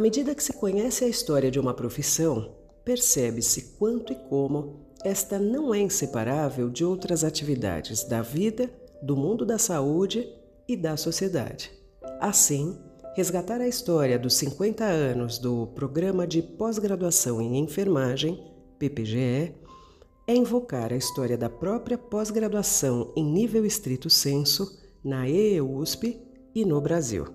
medida que se conhece a história de uma profissão, percebe-se quanto e como esta não é inseparável de outras atividades da vida, do mundo da saúde e da sociedade. Assim, resgatar a história dos 50 anos do Programa de Pós-Graduação em Enfermagem, PPGE, é invocar a história da própria pós-graduação em nível estrito sensu na EEUSP e no Brasil.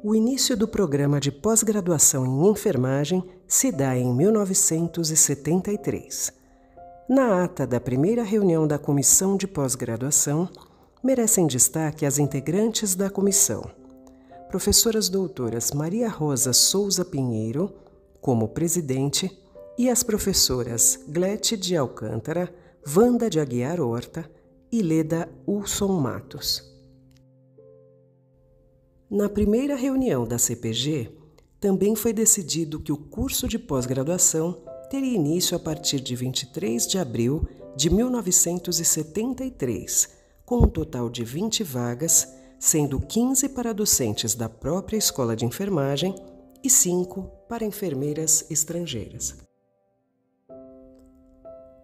O início do programa de pós-graduação em enfermagem se dá em 1973. Na ata da primeira reunião da Comissão de Pós-Graduação, merecem destaque as integrantes da comissão. Professoras doutoras Maria Rosa Souza Pinheiro, como presidente, e as professoras Glete de Alcântara, Wanda de Aguiar Horta e Leda Ulson Matos. Na primeira reunião da CPG, também foi decidido que o curso de pós-graduação teria início a partir de 23 de abril de 1973, com um total de 20 vagas, sendo 15 para docentes da própria escola de enfermagem e 5 para enfermeiras estrangeiras.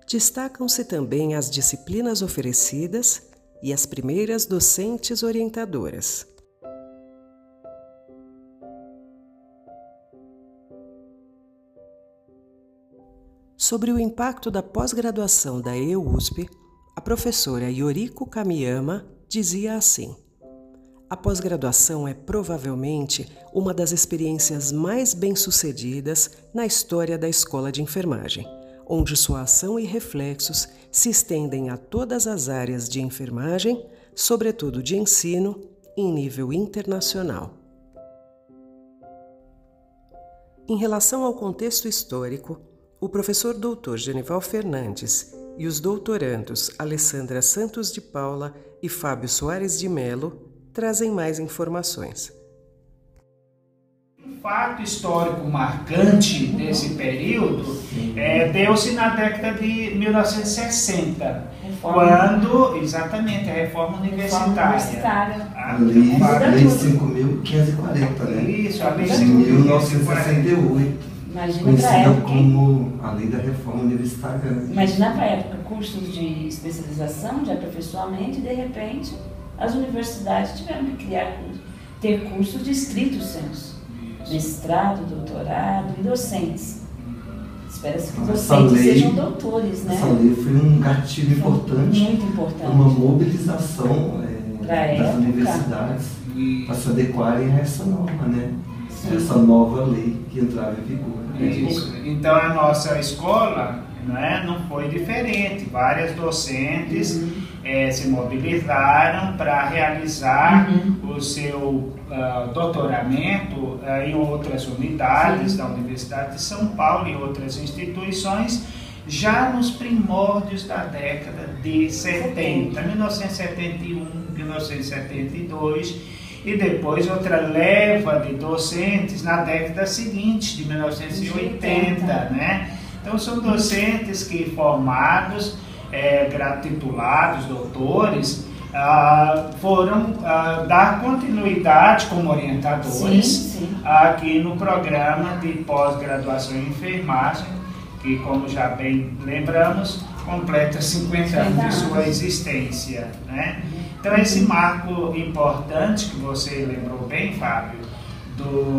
Destacam-se também as disciplinas oferecidas e as primeiras docentes orientadoras. Sobre o impacto da pós-graduação da EUSP, a professora Yoriko Kamiyama dizia assim: a pós-graduação é provavelmente uma das experiências mais bem-sucedidas na história da escola de enfermagem, onde sua ação e reflexos se estendem a todas as áreas de enfermagem, sobretudo de ensino, em nível internacional. Em relação ao contexto histórico, o professor doutor Genival Fernandes e os doutorandos Alessandra Santos de Paula e Fábio Soares de Melo trazem mais informações. Um fato histórico marcante desse período deu-se na década de 1960, quando, exatamente, a reforma universitária. A Lei 5.540, né? Isso, a Lei de 1968. Conhecida como a Lei da Reforma Universitária. Imagina para a época cursos de especialização, de aperfeiçoamento, e de repente as universidades tiveram que ter cursos de estrito sensu, mestrado, doutorado e docentes. Espera-se que os docentes sejam doutores, né? Essa lei foi um gatilho importante, muito importante, uma mobilização das universidades para se adequarem a essa norma, né? Essa nova lei que entrava em vigor. Isso. Então a nossa escola, né, não foi diferente. Várias docentes se mobilizaram para realizar o seu doutoramento em outras unidades da Universidade de São Paulo e outras instituições, já nos primórdios da década de 70, 1971, 1972, e depois outra leva de docentes na década seguinte, de 1980, né? Então são docentes que formados, titulados, doutores, foram dar continuidade como orientadores aqui no programa de pós-graduação em enfermagem, que, como já bem lembramos, completa 50 anos de sua existência, né? Então esse marco importante que você lembrou bem, Fábio,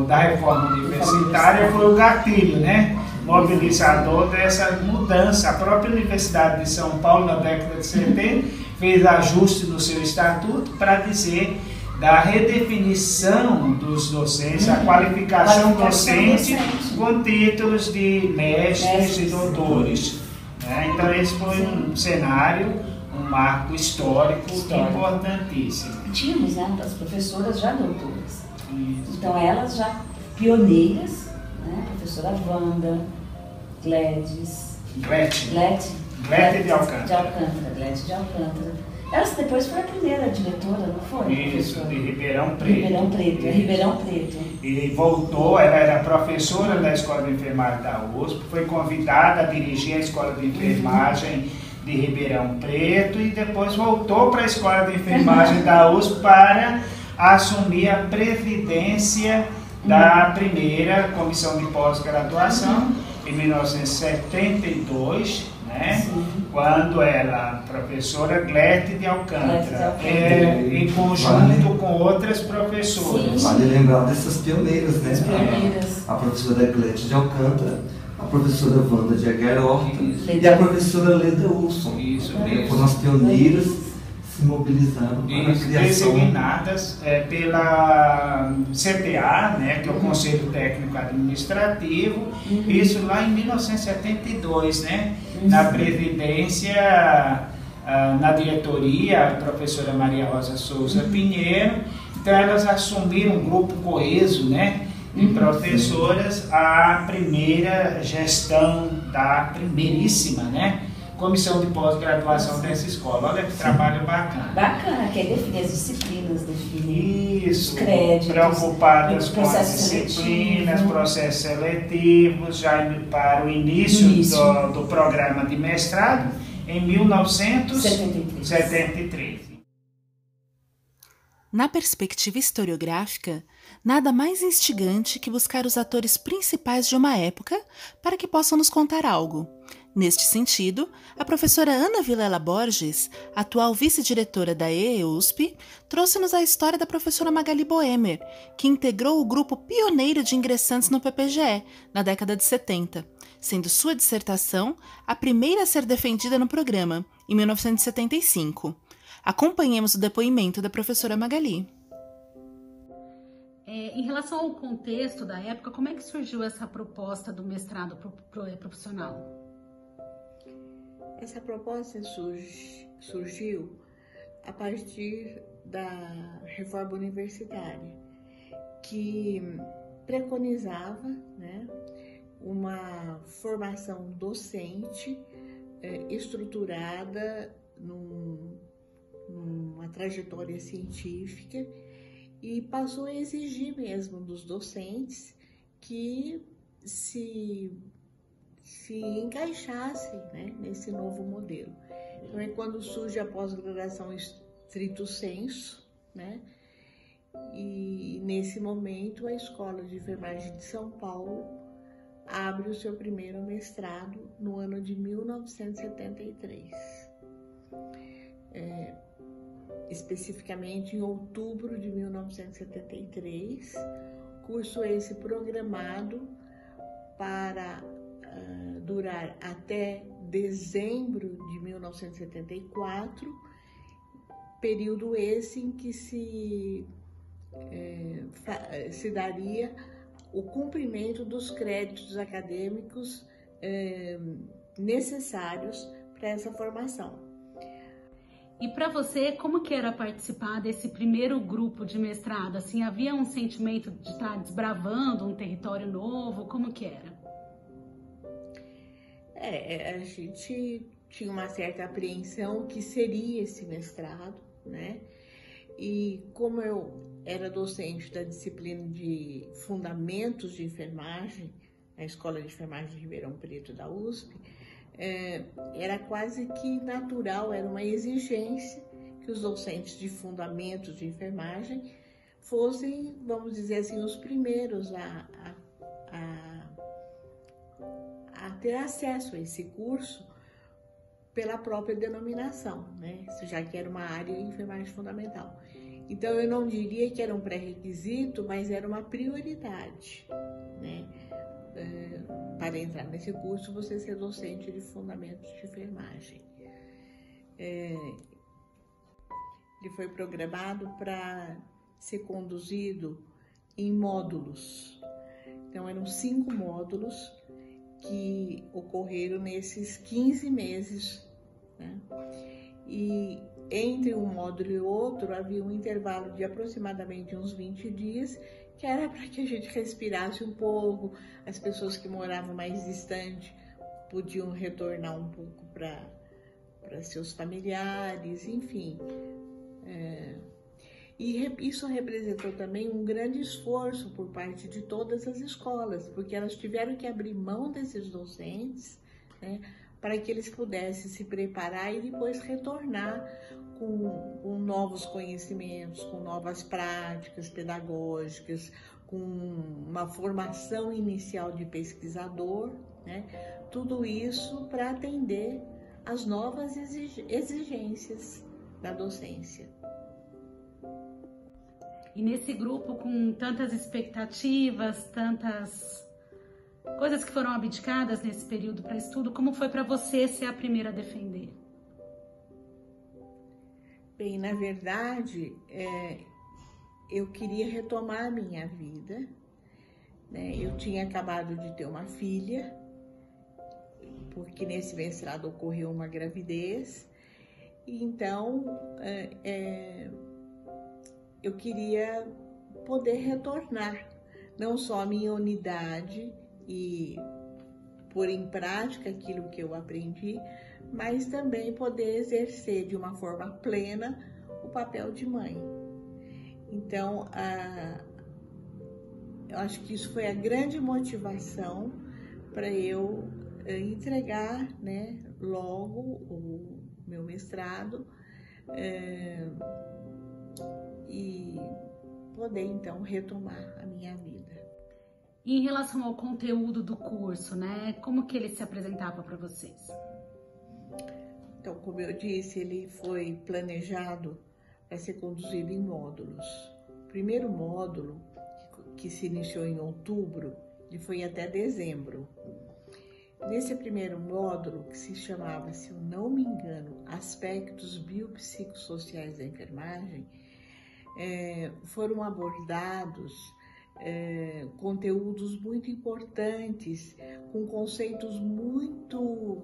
da reforma universitária foi o gatilho, né? Mobilizador dessa mudança. A própria Universidade de São Paulo, na década de 70, fez ajuste no seu estatuto para dizer da redefinição dos docentes, a qualificação docente com títulos de mestres e doutores. Né? Então esse foi um cenário, um marco histórico importantíssimo. Tínhamos, né, as professoras já doutoras. Isso. Então elas já pioneiras, né? Professora Wanda, Glete de Alcântara. Glete de Alcântara. Elas depois foi a primeira diretora, não foi? Isso, de Ribeirão Preto. Ribeirão Preto. E voltou, ela era professora da Escola de Enfermagem da USP, foi convidada a dirigir a Escola de Enfermagem de Ribeirão Preto e depois voltou para a Escola de Enfermagem da USP para a assumir a presidência da primeira comissão de pós-graduação, em 1972, né? Quando ela, professora Glete de Alcântara, em conjunto com outras professoras. Vale lembrar dessas pioneiras, né? A professora Glete de Alcântara, a professora Wanda de Aguiar Horta e a professora Leda Wilson. Isso. Foram as pioneiras se mobilizaram para a criação. Designadas pela CTA, né, que é o Conselho Técnico Administrativo, isso lá em 1972, né, na presidência, na diretoria, a professora Maria Rosa Souza Pinheiro. Então elas assumiram um grupo coeso, né, de professoras, a primeira gestão da primeiríssima, né, comissão de pós-graduação dessa escola. Olha que trabalho bacana. Bacana, que é definir as disciplinas, definir os créditos. Preocupadas com as disciplinas, processos seletivos, já para o início. Do programa de mestrado, em 1973. Na perspectiva historiográfica, nada mais instigante que buscar os atores principais de uma época para que possam nos contar algo. Neste sentido, a professora Ana Vilela Borges, atual vice-diretora da EEUSP, trouxe-nos a história da professora Magali Boemer, que integrou o grupo pioneiro de ingressantes no PPGE na década de 70, sendo sua dissertação a primeira a ser defendida no programa, em 1975. Acompanhemos o depoimento da professora Magali. Em relação ao contexto da época, como é que surgiu essa proposta do mestrado profissional? Essa proposta surgiu a partir da reforma universitária, que preconizava, né, uma formação docente estruturada numa trajetória científica, e passou a exigir mesmo dos docentes que se encaixassem, né, nesse novo modelo. Então é quando surge a pós-graduação stricto sensu, né, e nesse momento a Escola de Enfermagem de São Paulo abre o seu primeiro mestrado no ano de 1973. Especificamente em outubro de 1973, curso esse programado para durar até dezembro de 1974, período esse em que se daria o cumprimento dos créditos acadêmicos necessários para essa formação. E para você, como que era participar desse primeiro grupo de mestrado? Assim, havia um sentimento de estar desbravando um território novo? Como que era? A gente tinha uma certa apreensão que seria esse mestrado, né? E como eu era docente da disciplina de Fundamentos de Enfermagem, na Escola de Enfermagem de Ribeirão Preto da USP, era quase que natural, era uma exigência que os docentes de Fundamentos de Enfermagem fossem, vamos dizer assim, os primeiros a ter acesso a esse curso pela própria denominação, né? Já que era uma área de enfermagem fundamental. Então, eu não diria que era um pré-requisito, mas era uma prioridade, né? Para entrar nesse curso, você ser docente de Fundamentos de Enfermagem. Ele foi programado para ser conduzido em módulos. Então, eram 5 módulos que ocorreram nesses 15 meses, né? E entre um módulo e outro havia um intervalo de aproximadamente uns 20 dias, que era para que a gente respirasse um pouco, as pessoas que moravam mais distante podiam retornar um pouco para seus familiares, enfim. E isso representou também um grande esforço por parte de todas as escolas, porque elas tiveram que abrir mão desses docentes, né, para que eles pudessem se preparar e depois retornar com novos conhecimentos, com novas práticas pedagógicas, com uma formação inicial de pesquisador, né? Tudo isso para atender às novas exigências da docência. E nesse grupo, com tantas expectativas, tantas coisas que foram abdicadas nesse período para estudo, como foi para você ser a primeira a defender? Bem, na verdade, eu queria retomar a minha vida, né? Eu tinha acabado de ter uma filha, porque nesse mestrado ocorreu uma gravidez, e então eu queria poder retornar não só a minha unidade e pôr em prática aquilo que eu aprendi, mas também poder exercer de uma forma plena o papel de mãe. Então, eu acho que isso foi a grande motivação para eu entregar, né, logo o meu mestrado e poder, então, retomar a minha vida. E em relação ao conteúdo do curso, né, como que ele se apresentava para vocês? Então, como eu disse, ele foi planejado para ser conduzido em módulos. O primeiro módulo, que se iniciou em outubro, e foi até dezembro. Nesse primeiro módulo, que se chamava, se eu não me engano, Aspectos Biopsicossociais da Enfermagem, foram abordados conteúdos muito importantes, com conceitos muito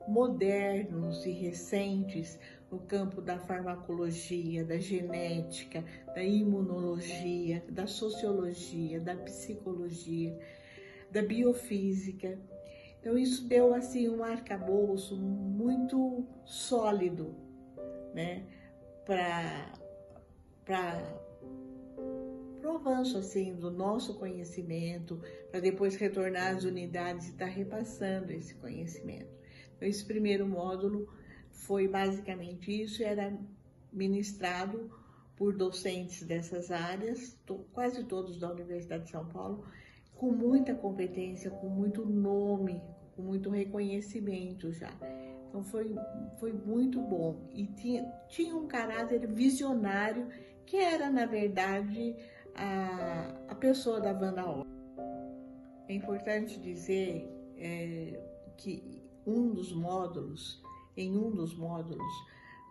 modernos e recentes no campo da farmacologia, da genética, da imunologia, da sociologia, da psicologia, da biofísica. Então isso deu assim um arcabouço muito sólido, né, para o avanço assim do nosso conhecimento, para depois retornar às unidades e estar repassando esse conhecimento. Então, esse primeiro módulo foi basicamente isso, era ministrado por docentes dessas áreas, quase todos da Universidade de São Paulo, com muita competência, com muito nome, com muito reconhecimento já. Então foi muito bom e tinha um caráter visionário que era, na verdade, a pessoa da Wanda Orr. É importante dizer que em um dos módulos,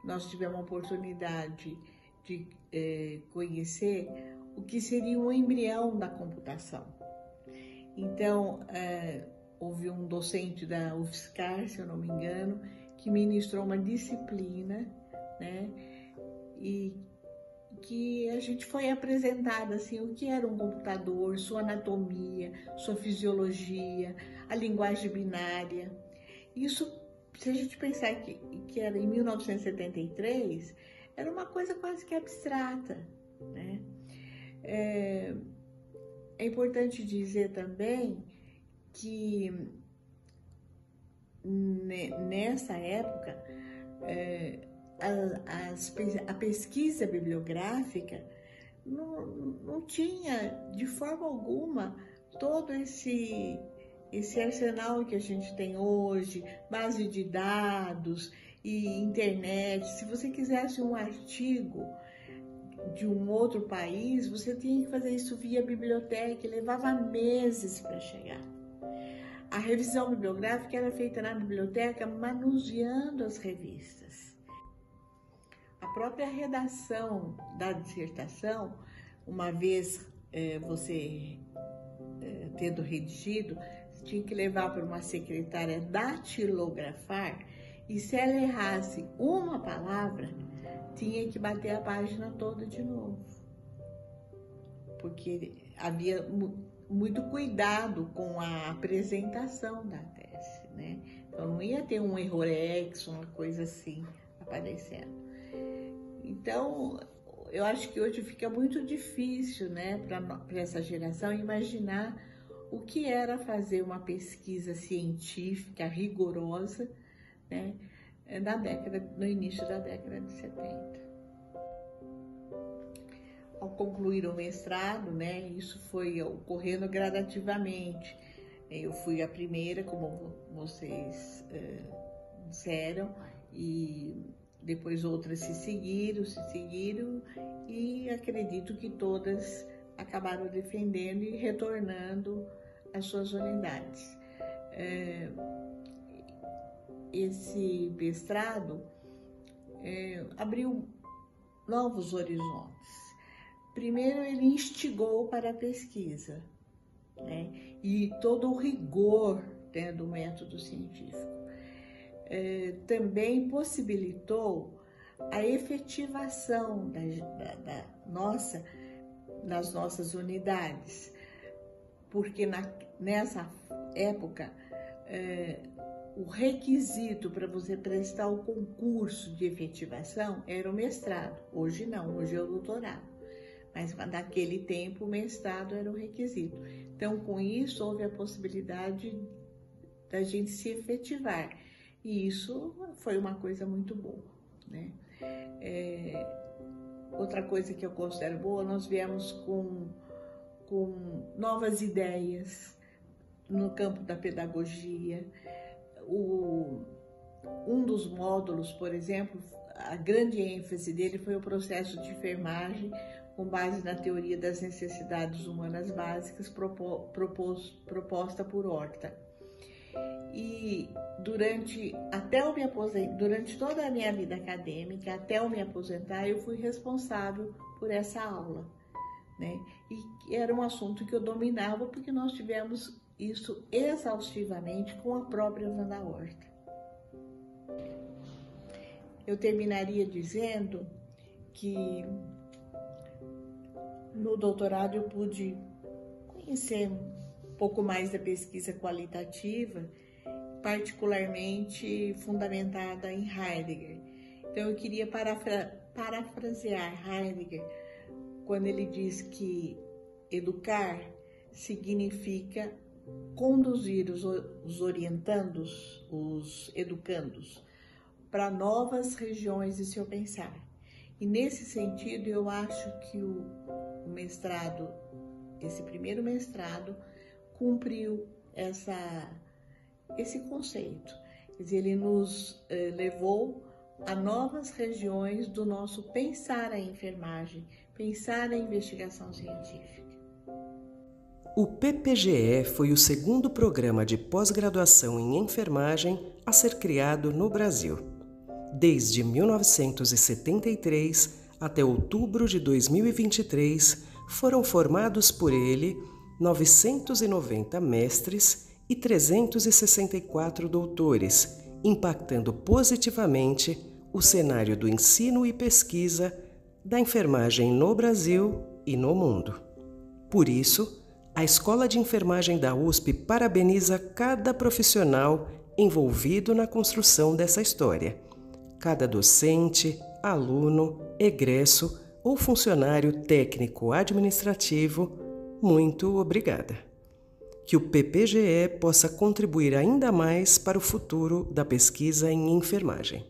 nós tivemos a oportunidade de conhecer o que seria um embrião da computação. Então, houve um docente da UFSCar, se eu não me engano, que ministrou uma disciplina, né, e que a gente foi apresentada assim, o que era um computador, sua anatomia, sua fisiologia, a linguagem binária. Isso, se a gente pensar que era em 1973, era uma coisa quase que abstrata, né? É importante dizer também que nessa época a pesquisa bibliográfica não tinha de forma alguma todo esse arsenal que a gente tem hoje, base de dados e internet. Se você quisesse um artigo de um outro país, você tinha que fazer isso via biblioteca e levava meses para chegar. A revisão bibliográfica era feita na biblioteca manuseando as revistas. A própria redação da dissertação, uma vez você tendo redigido, você tinha que levar para uma secretária datilografar, e se ela errasse uma palavra, tinha que bater a página toda de novo, porque havia muito cuidado com a apresentação da tese, né? Então não ia ter um errorex, uma coisa assim aparecendo. Então eu acho que hoje fica muito difícil, né, para essa geração imaginar o que era fazer uma pesquisa científica rigorosa né, no início da década de 70. Ao concluir o mestrado, né, isso foi ocorrendo gradativamente. Eu fui a primeira, como vocês disseram, e depois outras se seguiram, e acredito que todas acabaram defendendo e retornando às suas unidades. Esse mestrado abriu novos horizontes. Primeiro, ele instigou para a pesquisa, né, e todo o rigor, né, do método científico. Também possibilitou a efetivação nas nossas unidades, porque nessa época o requisito para você prestar o concurso de efetivação era o mestrado. Hoje não, hoje é o doutorado. Mas naquele tempo o mestrado era o requisito. Então, com isso, houve a possibilidade da gente se efetivar. E isso foi uma coisa muito boa, né? Outra coisa que eu considero boa, nós viemos com novas ideias no campo da pedagogia. Um dos módulos, por exemplo, a grande ênfase dele foi o processo de enfermagem, com base na teoria das necessidades humanas básicas proposta por Horta. E durante toda a minha vida acadêmica, até eu me aposentar, eu fui responsável por essa aula, né? E era um assunto que eu dominava, porque nós tivemos isso exaustivamente com a própria Wanda Horta. Eu terminaria dizendo que no doutorado eu pude conhecer um pouco mais da pesquisa qualitativa, particularmente fundamentada em Heidegger. Então eu queria parafrasear Heidegger quando ele diz que educar significa conduzir os orientandos, os educandos, para novas regiões de seu pensar. E nesse sentido, eu acho que o mestrado, esse primeiro mestrado, cumpriu esse conceito. Quer dizer, ele nos levou a novas regiões do nosso pensar a enfermagem, pensar a investigação científica. O PPGE foi o segundo programa de pós-graduação em enfermagem a ser criado no Brasil. Desde 1973 até outubro de 2023, foram formados por ele 990 mestres e 364 doutores, impactando positivamente o cenário do ensino e pesquisa da enfermagem no Brasil e no mundo. Por isso, a Escola de Enfermagem da USP parabeniza cada profissional envolvido na construção dessa história. Cada docente, aluno, egresso ou funcionário técnico-administrativo, muito obrigada. Que o PPGE possa contribuir ainda mais para o futuro da pesquisa em enfermagem.